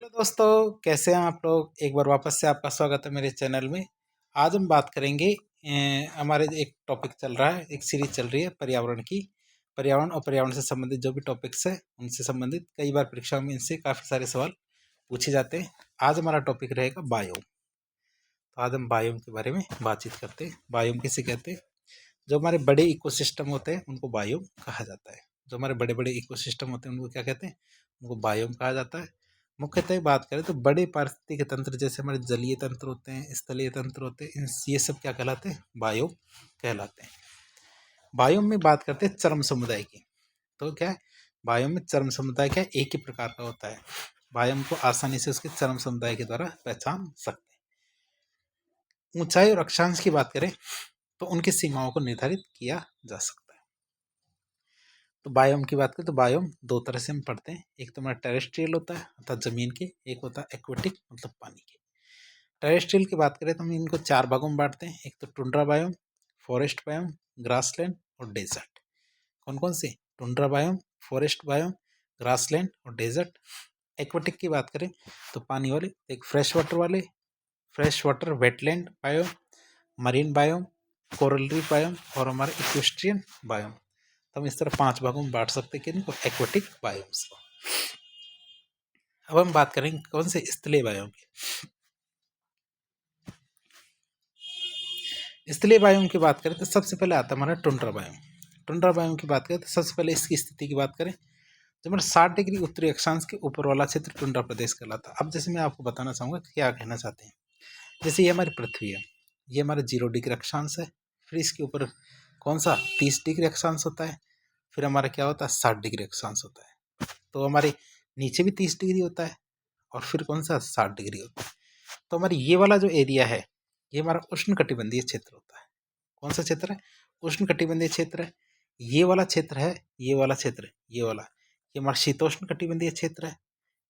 Hello दोस्तों, कैसे हैं आप लोग। एक बार वापस से आपका स्वागत है मेरे चैनल में। आज हम बात करेंगे हमारे एक टॉपिक चल रहा है, एक सीरीज चल रही है पर्यावरण की। पर्यावरण और पर्यावरण से संबंधित जो भी टॉपिक्स है उनसे संबंधित कई बार परीक्षाओं में इनसे काफ़ी सारे सवाल पूछे जाते हैं। आज हमारा टॉपिक रहेगा बायोम। तो आज हम बायोम के बारे में बातचीत करते हैं। बायोम किसे कहते हैं? जो हमारे बड़े इकोसिस्टम होते हैं उनको बायोम कहा जाता है। जो हमारे बड़े बड़े इकोसिस्टम होते हैं उनको क्या कहते हैं? उनको बायोम कहा जाता है। मुख्यतः बात करें तो बड़े पारिस्थितिक तंत्र जैसे हमारे जलीय तंत्र होते हैं, स्थलीय तंत्र होते हैं, ये सब क्या कहलाते हैं? बायोम कहलाते हैं। बायोम में बात करते हैं चरम समुदाय की। तो क्या है? बायोम में चरम समुदाय क्या है? एक ही प्रकार का होता है। बायोम को आसानी से उसके चरम समुदाय के द्वारा पहचान सकते हैं। ऊंचाई और अक्षांश की बात करें तो उनकी सीमाओं को निर्धारित किया जा सकता है। तो बायोम की बात करें तो बायोम दो तरह से हम पढ़ते हैं। एक तो हमारा टेरेस्ट्रियल होता है अर्थात जमीन के, एक होता है एक्वेटिक मतलब पानी के। टेरेस्ट्रियल की बात करें तो हम इनको चार भागों में बांटते हैं। एक तो tundra biome, forest biome, grassland और डेजर्ट। कौन कौन से? Tundra biome, forest biome, grassland और डेजर्ट। एक्वेटिक की बात करें तो पानी वाले, एक फ्रेश वाटर वाले, fresh water wetland biome, marine biome, coral reef biome और हमारे इक्वेस्ट्रियन बायोम। तो हम इस तरह पांच भागों में बांट सकते हैं किनको? एक्वेटिक बायोम्स को। अब हम बात करेंगे कौन से? स्थलीय बायोम की। स्थलीय बायोम की बात करें तो सबसे पहले आता है हमारा टुंड्रा बायोम। टुंड्रा बायोम की बात करें तो सबसे पहले इसकी स्थिति की बात करें तो हमारा 60 डिग्री उत्तरी अक्षांश के ऊपर वाला क्षेत्र टुंड्रा प्रदेश कहलाता है। अब जैसे मैं आपको बताना चाहूँगा क्या कहना चाहते हैं। जैसे ये हमारी पृथ्वी है, ये हमारा 0 डिग्री अक्षांश है। फिर इसके ऊपर कौन सा? 30 डिग्री अक्षांश होता है। फिर हमारा क्या होता है? 60 डिग्री अक्षांश होता है। तो हमारे नीचे भी 30 डिग्री होता है और फिर कौन सा? 60 डिग्री होता है। तो हमारी ये वाला जो एरिया है ये हमारा उष्ण कटिबंधीय क्षेत्र होता है। कौन सा क्षेत्र है? उष्ण कटिबंधीय क्षेत्र है। ये वाला क्षेत्र है, ये वाला क्षेत्र, ये वाला, ये हमारा शीतोष्ण कटिबंधीय क्षेत्र है।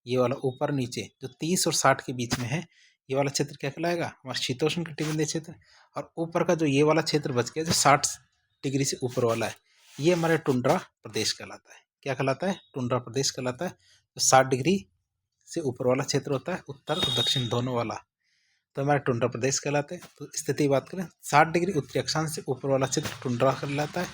ये वाला ऊपर नीचे जो 30 और 60 के बीच में है ये वाला क्षेत्र क्या कहलाएगा? हमारा शीतोष्ण कटिबंधीय क्षेत्र। और ऊपर का जो ये वाला क्षेत्र बच गया जो 60 डिग्री से ऊपर वाला है ये हमारा टुंड्रा प्रदेश कहलाता है। क्या कहलाता है? टुंड्रा प्रदेश कहलाता है। तो 60 डिग्री से ऊपर वाला क्षेत्र होता है उत्तर और दक्षिण दोनों वाला, तो हमारा टुंड्रा प्रदेश कहलाते हैं। तो स्थिति की बात करें 60 डिग्री उत्तरी अक्षांश से ऊपर वाला क्षेत्र टुंड्रा कहलाता है।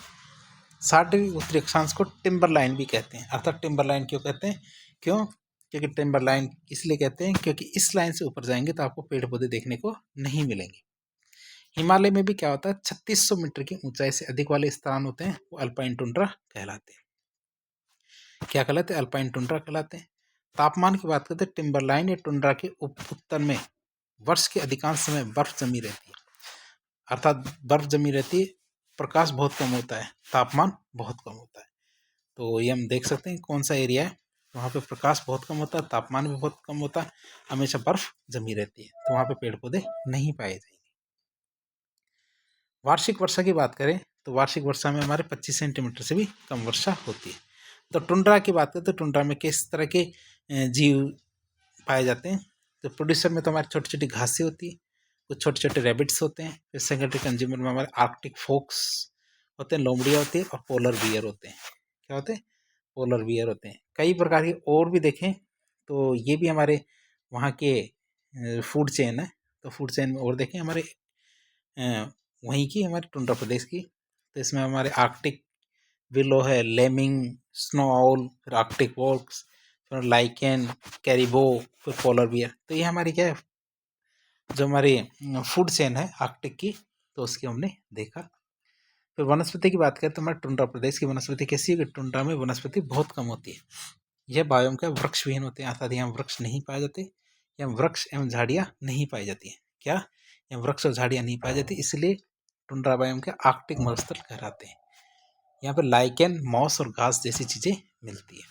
60 डिग्री उत्तरी अक्षांश को टिम्बर लाइन भी कहते हैं। अर्थात टिम्बर लाइन क्यों कहते हैं? क्यों? क्योंकि टिम्बर लाइन इसलिए कहते हैं क्योंकि इस लाइन से ऊपर जाएंगे तो आपको पेड़ पौधे देखने को नहीं मिलेंगे। हिमालय में भी क्या होता है? 3600 मीटर की ऊंचाई से अधिक वाले स्थान होते हैं वो अल्पाइन टुंड्रा कहलाते हैं। क्या कहलाते हैं? अल्पाइन टुंड्रा कहलाते हैं। तापमान की बात करते हैं टिम्बर लाइन या टुंड्रा के उत्तर में वर्ष के अधिकांश समय बर्फ जमी रहती है। अर्थात बर्फ जमी रहती है, प्रकाश बहुत कम होता है, तापमान बहुत कम होता है। तो ये हम देख सकते हैं कौन सा एरिया है वहाँ पे प्रकाश बहुत कम होता है, तापमान भी बहुत कम होता है, हमेशा बर्फ जमी रहती है, तो वहाँ पे पेड़ पौधे नहीं पाए जाएंगे। वार्षिक वर्षा की बात करें तो वार्षिक वर्षा में हमारे 25 सेंटीमीटर से भी कम वर्षा होती है। तो टुंड्रा की बात करें तो टुंड्रा में किस तरह के जीव पाए जाते हैं? तो प्रोड्यूसर में तो हमारी छोटी छोटी घासें होती है, कुछ छोटे छोटे रैबिट्स होते हैं। फिर सेकेंडरी कंज्यूमर में हमारे आर्कटिक फोक्स होते हैं, लोमड़ियाँ होती है और पोलर बियर होते हैं। क्या होते हैं? पोलर बियर होते हैं। कई प्रकार के और भी देखें तो ये भी हमारे वहाँ के फूड चेन है। तो फूड चेन में और देखें हमारे वहीं की हमारे टुंड्रा प्रदेश की, तो इसमें हमारे आर्कटिक विलो है, लेमिंग, स्नो आउल, फिर आर्कटिक वॉक्स, फिर लाइकेन, कैरिबो, फिर पोलर बियर। तो ये हमारी क्या है जो हमारी फूड चेन है आर्कटिक की, तो उसकी हमने देखा। फिर वनस्पति की बात करें तो हमारे टुंड्रा प्रदेश की वनस्पति कैसी है कि टुंड्रा में वनस्पति बहुत कम होती है। यह बायोम का वृक्ष विहीन होते हैं, अर्थात यहाँ वृक्ष नहीं पाए जाते, यहाँ वृक्ष एवं झाड़ियाँ नहीं पाई जाती हैं। क्या? यहाँ वृक्ष और झाड़ियाँ नहीं पाई जाती, इसलिए टुंड्रा बायोम के आर्कटिक मरुस्थल कहलाते हैं। यहाँ पर लाइकेन, मॉस और घास जैसी चीज़ें मिलती है।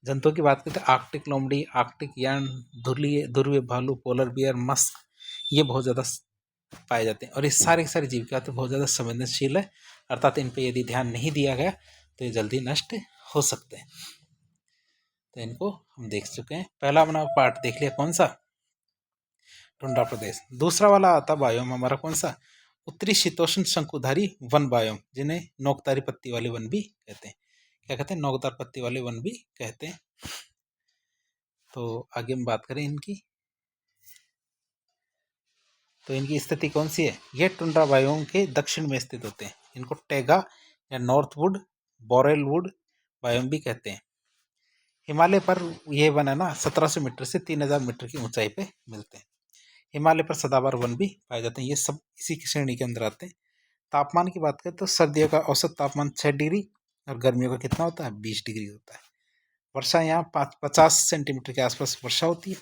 जंतुओं की बात करते हैं आर्कटिक लोमड़ी, आर्कटिक यार्न, ध्रुवीय भालू, पोलर बियर, मस्क, ये बहुत ज़्यादा पाए जाते हैं। और ये सारे के सारे जीव क्या होते हैं? बहुत ज़्यादा संवेदनशील है, अर्थात इन पर यदि ध्यान नहीं दिया गया तो ये जल्दी नष्ट हो सकते हैं। तो इनको हम देख चुके हैं। पहला अपना पार्ट देख लिया कौन सा? टुंड्रा प्रदेश। दूसरा वाला आता बायोम हमारा कौन सा? उत्तरी शीतोष्ण शंकुधारी वन बायोम, जिन्हें नोकतारी पत्ती वाले वन भी कहते हैं। क्या कहते हैं? नोकदार पत्ती वाले वन भी कहते हैं। तो आगे हम बात करें इनकी, तो इनकी स्थिति कौन सी है? ये टुंड्रा बायोम के दक्षिण में स्थित होते हैं। इनको टैगा या नॉर्थवुड बोरेलवुड बायोम भी कहते हैं। हिमालय पर ये वन है ना 1700 मीटर से 3000 मीटर की ऊंचाई पे मिलते हैं। हिमालय पर सदाबहार वन भी पाए जाते हैं। ये सब इसी की श्रेणी के अंदर आते हैं। तापमान की बात करें तो सर्दियों का औसत तापमान 6 डिग्री और गर्मियों का कितना होता है? 20 डिग्री होता है। वर्षा यहाँ 50 सेंटीमीटर के आसपास वर्षा होती है।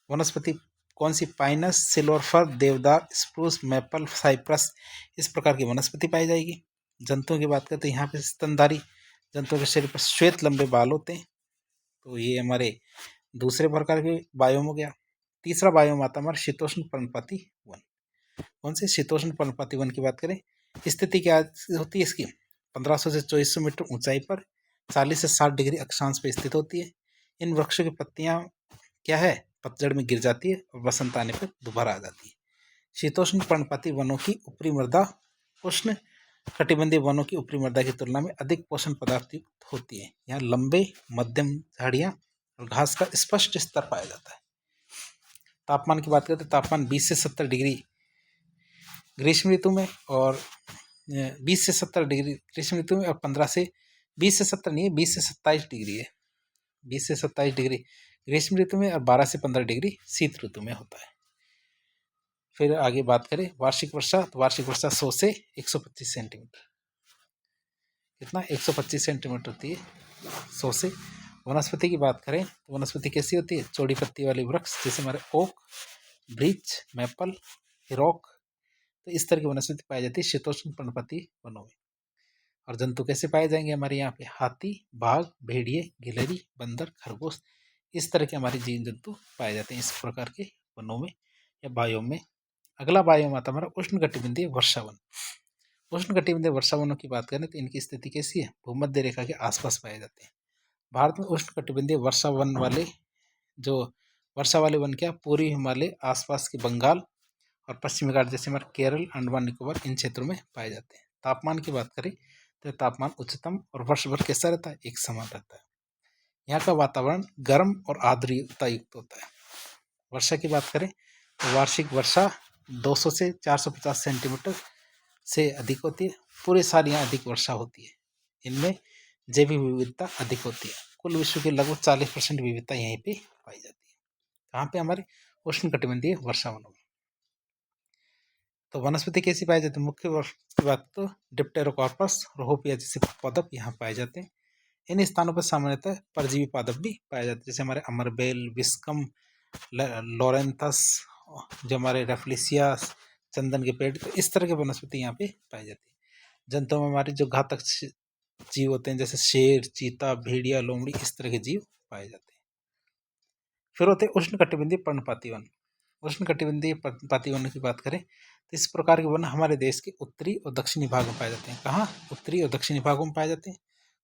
वनस्पति कौन सी? पाइनस, सिल्वर फर, देवदार, स्प्रूस, मैपल, साइप्रस, इस प्रकार की वनस्पति पाई जाएगी। जंतुओं की बात करें तो यहाँ पे स्तनधारी जंतुओं के शरीर पर श्वेत लंबे बाल होते हैं। तो ये हमारे दूसरे प्रकार के बायोम हो गया। तीसरा बायोम आता है हमारा शीतोष्ण पर्णपाती वन। कौन से? शीतोष्ण पर्णपाती वन की बात करें, स्थिति क्या होती है इसकी? 1500 से 2400 मीटर ऊंचाई पर 40 से 60 डिग्री अक्षांश पर स्थित होती है। इन वृक्षों की पत्तियां क्या है? पतझड़ में गिर जाती है और वसंत आने पर दोबारा आ जाती है। शीतोष्ण पर्णपाती वनों की ऊपरी मृदा उष्ण कटिबंधीय वनों की ऊपरी मृदा की तुलना में अधिक पोषण पदार्थ युक्त होती है। यहाँ लंबे मध्यम झाड़ियाँ और घास का स्पष्ट स्तर पाया जाता है। तापमान की बात करें तो तापमान 20 से 70 डिग्री ग्रीष्म ऋतु में और 20 से 70 डिग्री ग्रीष्म ऋतु में और 15 से 20 से 70 नहीं है, 20 से 27 डिग्री है। 20 से 27 डिग्री ग्रीष्म ऋतु में और 12 से 15 डिग्री शीत ऋतु में होता है। फिर आगे बात करें वार्षिक वर्षा, तो वार्षिक वर्षा 100 से 125 सेंटीमीटर, कितना? 125 सेंटीमीटर होती है 100 से। वनस्पति की बात करें तो वनस्पति कैसी होती है? चौड़ी पत्ती वाले वृक्ष जैसे हमारे ओक, ब्रीच, मैपल, हिरॉक, तो इस तरह की वनस्पति पाई जाती है शीतोष्ण पर्णपाती वनों में। और जंतु कैसे पाए जाएंगे हमारे यहाँ पे? हाथी, बाघ, भेड़िए, गिलहरी, बंदर, खरगोश, इस तरह के हमारे जीव जंतु पाए जाते हैं इस प्रकार के वनों में या बायोम में। अगला बायोम आता हमारा उष्णकटिबंधीय वर्षावन। उष्णकटिबंधीय वर्षावनों की बात करें तो इनकी स्थिति कैसी है? भूमध्य रेखा के आसपास पाए जाते हैं। भारत में उष्णकटिबंधीय वर्षावन वाले जो वर्षा वाले वन क्या? पूर्वी हिमालय, आसपास के बंगाल और पश्चिमी घाट जैसे हमारे केरल, अंडमान निकोबार, इन क्षेत्रों में पाए जाते हैं। तापमान की बात करें तो तापमान उच्चतम और वर्ष भर कैसा रहता है? एक समान रहता है। यहाँ का वातावरण गर्म और आर्द्रता युक्त होता है। वर्षा की बात करें तो वार्षिक वर्षा 200 से 450 सेंटीमीटर से अधिक होती है। पूरे साल यहाँ अधिक वर्षा होती है। इनमें जैविक विविधता अधिक होती है। कुल विश्व की लगभग 40% विविधता यहीं पे पाई जाती है। कहाँ पे? हमारे उष्णकटिबंधीय वर्षावनों में। तो वनस्पति कैसी पाई जाती है? मुख्य की बात तो डिप्टेरोकार्पस, रोहोपिया जैसे पादप यहाँ पाए जाते हैं। इन स्थानों पर सामान्यतः परजीवी पादप भी पाए जाते हैं जैसे हमारे अमरबेल, विस्कम, लॉरेंथस, जो हमारे रेफ्लिसिया, चंदन के पेड़, तो इस तरह के वनस्पति यहाँ पे पाई जाती है। जंतुओं में हमारे जो घातक जीव होते हैं जैसे शेर, चीता, भेड़िया, लोमड़ी, इस तरह के जीव पाए जाते हैं। फिर होते हैं उष्णकटिबंधीय पर्णपाती वन। उष्णकटिबंधीय पर्णपाती वन की बात करें तो इस प्रकार के वन हमारे देश के उत्तरी और दक्षिणी भाग में पाए जाते हैं। कहाँ? उत्तरी और दक्षिणी भागों में पाए जाते हैं।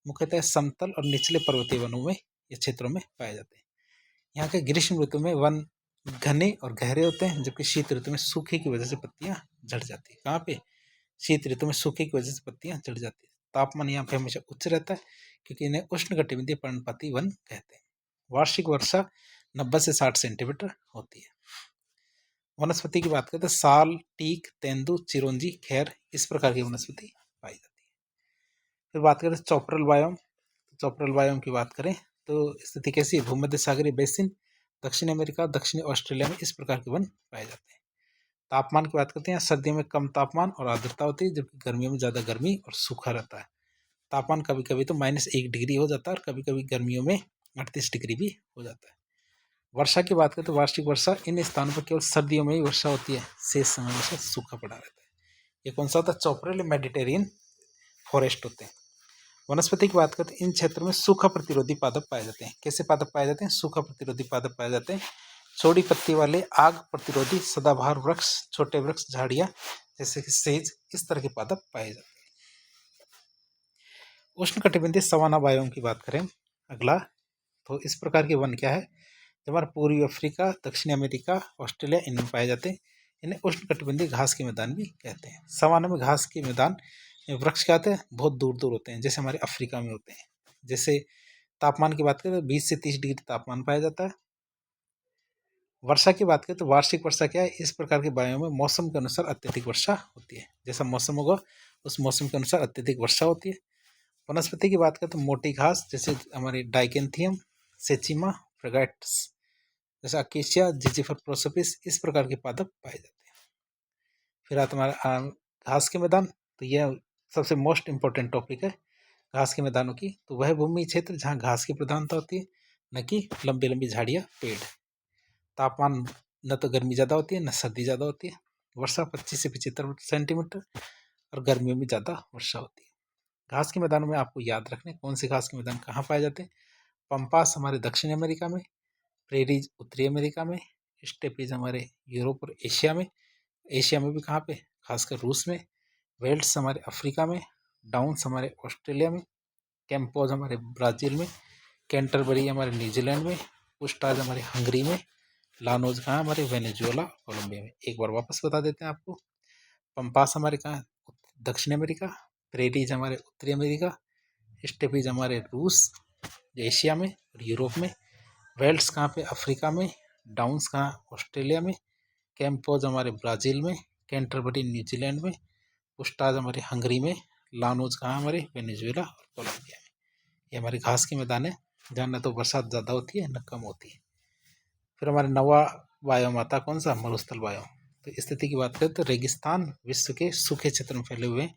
मुख्यतः समतल और निचले पर्वतीय वनों में या क्षेत्रों में पाए जाते हैं। यहाँ के ग्रीष्म ऋतु में वन घने और गहरे होते हैं जबकि शीत ऋतु में सूखे की वजह से पत्तियां झड़ जाती है। कहाँ पे? शीत ऋतु में सूखे की वजह से पत्तियां झड़ जाती है। तापमान यहाँ पे हमेशा उच्च रहता है क्योंकि इन्हें उष्णकटिबंधीय पर्णपाती वन कहते हैं। वार्षिक वर्षा 90 से 60 सेंटीमीटर होती है। वनस्पति की बात करें तो साल, टीक, तेंदु, चिरौंजी, खैर, इस प्रकार की वनस्पति पाई जाती है। फिर बात करें चॉपरल बायोम। चॉपरल बायोम की बात करें तो स्थिति कैसी है? भूमध्य सागरीय बेसिन, दक्षिण अमेरिका, दक्षिणी ऑस्ट्रेलिया में इस प्रकार के वन पाए जाते हैं। तापमान की बात करते हैं, सर्दियों में कम तापमान और आर्द्रता होती है जबकि गर्मियों में ज़्यादा गर्मी और सूखा रहता है। तापमान कभी कभी तो -1 डिग्री हो जाता है और कभी कभी गर्मियों में 38 डिग्री भी हो जाता है। वर्षा की बात करें तो वार्षिक वर्षा इन स्थानों पर केवल सर्दियों में ही वर्षा होती है, शेष समय में सूखा पड़ा रहता है। ये कौन सा होता है? चॉपरल मेडिटेरियन फॉरेस्ट होते हैं। वनस्पति की बात करते हैं इन क्षेत्रों में सूखा प्रतिरोधी पादप पाए जाते हैं। कैसे पादप पाए जाते हैं? सूखा प्रतिरोधी पादप पाए जाते हैं। चौड़ी पत्ती वाले आग प्रतिरोधी सदाबहार वृक्ष, छोटे वृक्ष, झाड़ियां जैसे कि सेज, इस तरह के पादप पाए जाते हैं। उष्णकटिबंधीय सवाना बायोम की बात करें अगला, तो इस प्रकार के वन क्या है? जो हमारा पूर्वी अफ्रीका, दक्षिणी अमेरिका, ऑस्ट्रेलिया, इनमें पाए जाते हैं। इन्हें उष्णकटिबंधीय घास के मैदान भी कहते हैं। सवाना में घास के मैदान वृक्ष क्या होते हैं? बहुत दूर दूर होते हैं जैसे हमारे अफ्रीका में होते हैं। जैसे तापमान की बात करें तो 20 से 30 डिग्री तापमान पाया जाता है। वर्षा की बात करें तो वार्षिक वर्षा क्या है, इस प्रकार के वायु में मौसम के अनुसार अत्यधिक वर्षा होती है। जैसा मौसम होगा उस मौसम के अनुसार अत्यधिक वर्षा होती है। वनस्पति की बात करें तो मोटी घास जैसे हमारी डाइकेंथियम, सेचिमा, फ्रेगैट्स, जैसे अकेशिया, जिजिफर प्रोसोपिस, इस प्रकार के पादप पाए जाते हैं। फिर आता हमारा घास के मैदान, तो यह सबसे मोस्ट इम्पोर्टेंट टॉपिक है घास के मैदानों की। तो वह भूमि क्षेत्र जहाँ घास की प्रधानता होती है, न कि लंबी लंबी झाड़ियाँ, पेड़। तापमान न तो गर्मी ज़्यादा होती है न सर्दी ज़्यादा होती है। वर्षा 25 से 75 सेंटीमीटर और गर्मियों में ज़्यादा वर्षा होती है। घास के मैदानों में आपको याद रखने कौन से घास के मैदान कहाँ पाए जाते हैं। पंपास हमारे दक्षिण अमेरिका में, प्रेरीज उत्तरी अमेरिका में, स्टेपीज हमारे यूरोप और एशिया में। एशिया में भी कहाँ पे, खासकर रूस में। वेल्ट्स हमारे अफ्रीका में, डाउन्स हमारे ऑस्ट्रेलिया में, कैंपोज हमारे ब्राज़ील में, कैंटरबरी हमारे न्यूजीलैंड में, पुस्टाज हमारे हंगरी में, लानोज कहाँ हमारे वेनेजुएला, कोलंबिया में। एक बार वापस बता देते हैं आपको। पंपास हमारे कहाँ, दक्षिण अमेरिका, प्रेरीज हमारे उत्तरी अमेरिका, स्टेपीज हमारे रूस एशिया में और यूरोप में, वेल्ट्स कहाँ पे, अफ्रीका में, डाउन्स कहाँ, ऑस्ट्रेलिया में, कैंपोज हमारे ब्राज़ील में, कैंटरबरी न्यूजीलैंड में, पुस्टाज हमारे हंगरी में, लानोज कहाँ हमारे वेनेजुएला और कोलंबिया में। ये हमारे घास के मैदान है जहाँ न तो बरसात ज़्यादा होती है न कम होती है। फिर हमारे नवा वायोम आता कौन सा, मरुस्थल वायोम। तो स्थिति की बात करें तो रेगिस्तान विश्व के सूखे क्षेत्र में फैले हुए हैं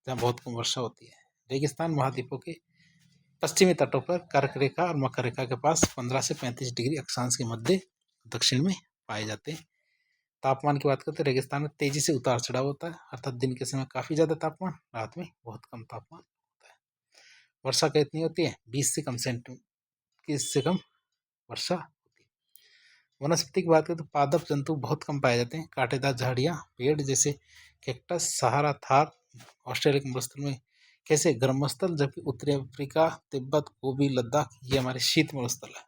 जहाँ बहुत कम वर्षा होती है। रेगिस्तान महाद्वीपों के पश्चिमी तटों पर कर्क रेखा और मकर रेखा के पास 15 से 35 डिग्री अक्षांश के मध्य दक्षिण में पाए जाते हैं। तापमान की बात करते हैं, रेगिस्तान में तेजी से उतार चढ़ाव होता है, अर्थात दिन के समय काफ़ी ज़्यादा तापमान, रात में बहुत कम तापमान होता है। वर्षा कितनी होती है, 20 से कम सेंटीमीटर, इससे कम वर्षा होती है। वनस्पति की बात करें तो पादप जंतु बहुत कम पाए जाते हैं। कांटेदार झाड़ियाँ, पेड़ जैसे कैक्टस, सहारा, थार, ऑस्ट्रेलिया के मरुस्थल में कैसे गर्म मरुस्थल, जबकि उत्तरी अफ्रीका, तिब्बत, गोबी, लद्दाख ये हमारे शीत मरुस्थल है।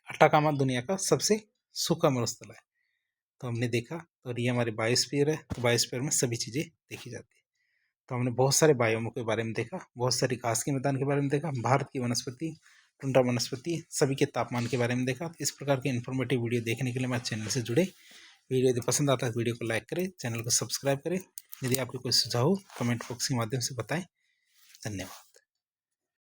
अटाकामा दुनिया का सबसे सूखा मरुस्थल है। तो हमने देखा, और ये हमारे बायोस्फीयर है, तो बायोस्फीयर में सभी चीज़ें देखी जाती है। तो हमने बहुत सारे बायोमों के बारे में देखा, बहुत सारी घास के मैदान के बारे में देखा, भारत की वनस्पति, टुंड्रा वनस्पति, सभी के तापमान के बारे में देखा। इस प्रकार के इन्फॉर्मेटिव वीडियो देखने के लिए हमारे चैनल से जुड़े। वीडियो यदि पसंद आता है तो वीडियो को लाइक करें, चैनल को सब्सक्राइब करें। यदि आपके कोई सुझाव हो कमेंट बॉक्स के माध्यम से बताएं। धन्यवाद।